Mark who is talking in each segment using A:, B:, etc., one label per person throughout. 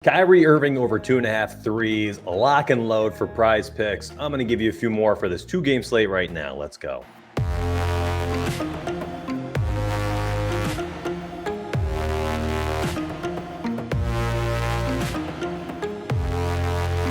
A: Kyrie Irving over 2.5 threes, lock and load for prize picks. I'm going to give you a few more for this 2-game slate right now. Let's go.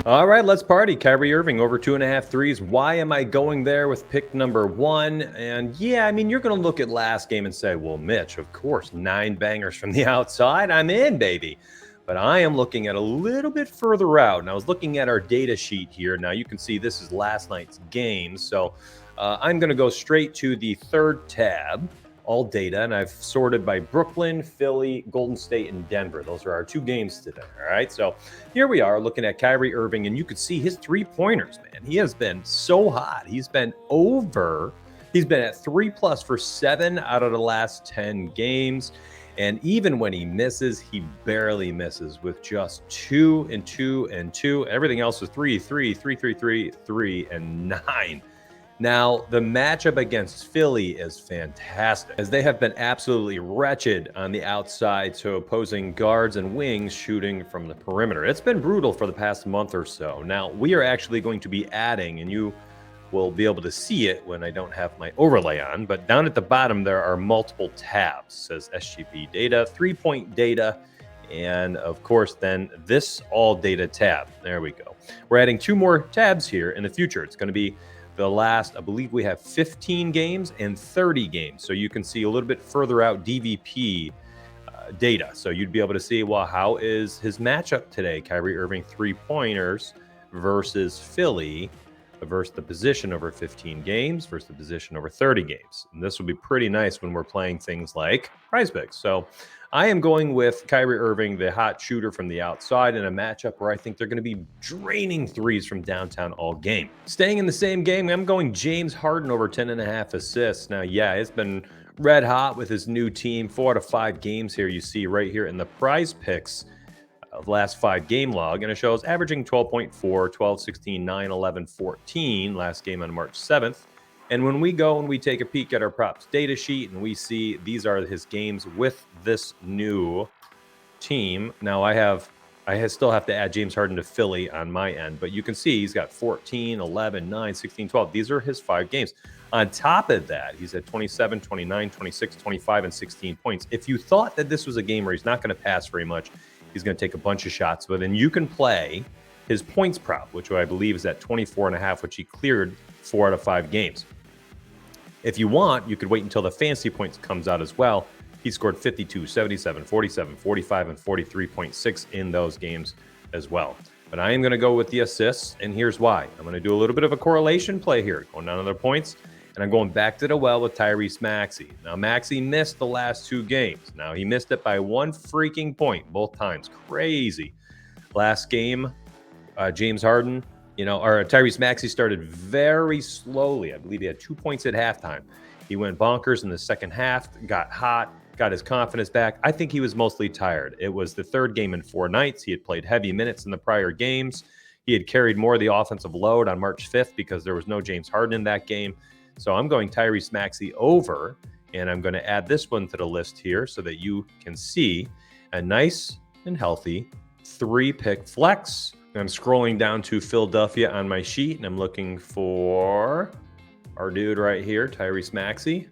A: All right, let's party. Kyrie Irving over 2.5 threes. Why am I going there with pick number 1? And yeah, I mean, you're going to look at last game and say, well, Mitch, of course, 9 bangers from the outside. I'm in, baby. But I am looking at a little bit further out. And I was looking at our data sheet here. Now you can see this is last night's game. So I'm going to go straight to the third tab, all data. And I've sorted by Brooklyn, Philly, Golden State, and Denver. Those are our 2 games today. All right. So here we are looking at Kyrie Irving. And you could see his 3-pointers, man. He has been so hot. He's been at 3+ for 7 out of the last 10 games. And even when he misses, he barely misses with just 2 and 2 and 2. Everything else is 3, 3, 3, 3, 3, 3, and 9. Now, the matchup against Philly is fantastic, as they have been absolutely wretched on the outside to opposing guards and wings shooting from the perimeter. It's been brutal for the past month or so. Now, we are actually going to be adding, and you will be able to see it when I don't have my overlay on, but down at the bottom there are multiple tabs. It says SGP data, 3-point data, and of course then this all data tab. There we go. We're adding 2 more tabs here in the future. It's going to be the last, I believe we have 15 games and 30 games, so you can see a little bit further out DVP data. So you'd be able to see, well, how is his matchup today? Kyrie Irving 3-pointers versus Philly, versus the position over 15 games versus the position over 30 games. And this will be pretty nice when we're playing things like prize picks. So I am going with Kyrie Irving, the hot shooter from the outside, in a matchup where I think they're going to be draining threes from downtown all game. Staying in the same game, I'm going James Harden over 10.5 assists. Now, yeah, it's been red hot with his new team. 4 out of 5 games here you see right here in the prize picks of last 5 game log, and it shows averaging 12.4, 12, 16, 9, 11, 14 last game on March 7th. And when we go and we take a peek at our props data sheet and we see these are his games with this new team. Now I still have to add James Harden to Philly on my end, but you can see he's got 14, 11, 9, 16, 12. These are his 5 games. On top of that, he's at 27, 29, 26, 25, and 16 points. If you thought that this was a game where he's not going to pass very much, he's going to take a bunch of shots, but then you can play his points prop, which I believe is at 24.5, which he cleared 4 out of 5 games. If you want, you could wait until the fantasy points comes out as well. He scored 52, 77, 47, 45, and 43.6 in those games as well. But I am going to go with the assists, and here's why. I'm going to do a little bit of a correlation play here, going down to their points, and I'm going back to the well with Tyrese Maxey. Now, Maxey missed the last 2 games. Now, he missed it by 1 freaking point both times. Crazy. Last game, James Harden, Tyrese Maxey started very slowly. I believe he had 2 points at halftime. He went bonkers in the second half, got hot, got his confidence back. I think he was mostly tired. It was the 3rd game in 4 nights. He had played heavy minutes in the prior games. He had carried more of the offensive load on March 5th because there was no James Harden in that game. So I'm going Tyrese Maxey over, and I'm going to add this one to the list here so that you can see a nice and healthy 3-pick flex. I'm scrolling down to Philadelphia on my sheet, and I'm looking for our dude right here, Tyrese Maxey.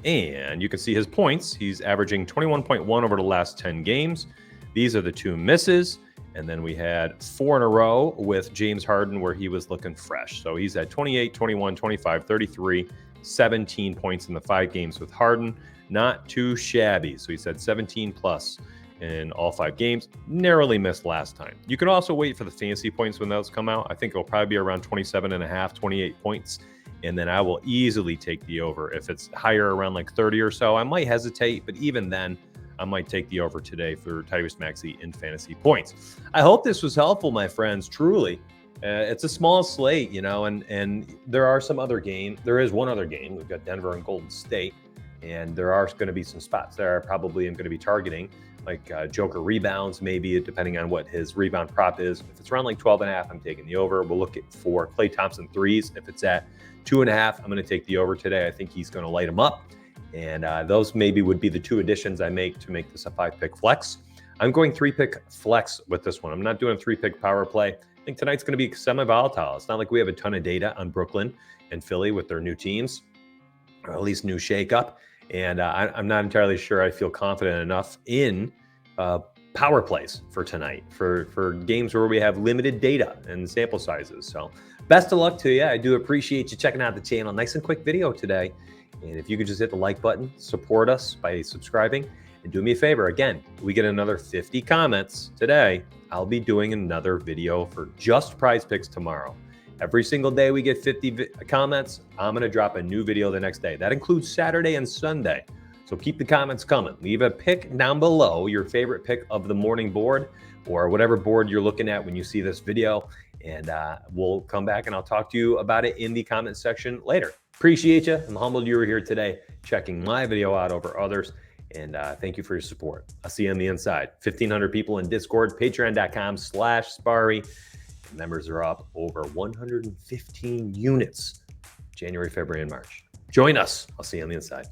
A: And you can see his points. He's averaging 21.1 over the last 10 games. These are the 2 misses. And then we had 4 in a row with James Harden where he was looking fresh. So he's at 28, 21, 25, 33, 17 points in the 5 games with Harden. Not too shabby. So he's had 17 plus in all 5 games. Narrowly missed last time. You can also wait for the fantasy points when those come out. I think it'll probably be around 27.5, 28 points. And then I will easily take the over. If it's higher around like 30 or so, I might hesitate. But even then, I might take the over today for Tyrese Maxey in fantasy points. I hope this was helpful, my friends, truly. It's a small slate, and there are some other games. There is one other game. We've got Denver and Golden State, and there are going to be some spots there I probably am going to be targeting, like Joker rebounds, maybe, depending on what his rebound prop is. If it's around like 12.5, I'm taking the over. We'll look for Klay Thompson threes. If it's at 2.5, I'm going to take the over today. I think he's going to light them up. And those maybe would be the 2 additions I make to make this a 5-pick flex. I'm going 3-pick flex with this one. I'm not doing a 3-pick power play. I think tonight's going to be semi-volatile. It's not like we have a ton of data on Brooklyn and Philly with their new teams, or at least new shakeup. And I'm not entirely sure I feel confident enough in power plays for tonight, for games where we have limited data and sample sizes. So best of luck to you. I do appreciate you checking out the channel. Nice and quick video today. And if you could just hit the like button, support us by subscribing, and do me a favor. Again, we get another 50 comments today, I'll be doing another video for just Prize Picks tomorrow. Every single day we get 50 comments, I'm going to drop a new video the next day. That includes Saturday and Sunday. So keep the comments coming. Leave a pick down below, your favorite pick of the morning board, or whatever board you're looking at when you see this video. And we'll come back and I'll talk to you about it in the comment section later. Appreciate you. I'm humbled you were here today checking my video out over others. And thank you for your support. I'll see you on the inside. 1,500 people in Discord, patreon.com/Sparry. Members are up over 115 units, January, February, and March. Join us. I'll see you on the inside.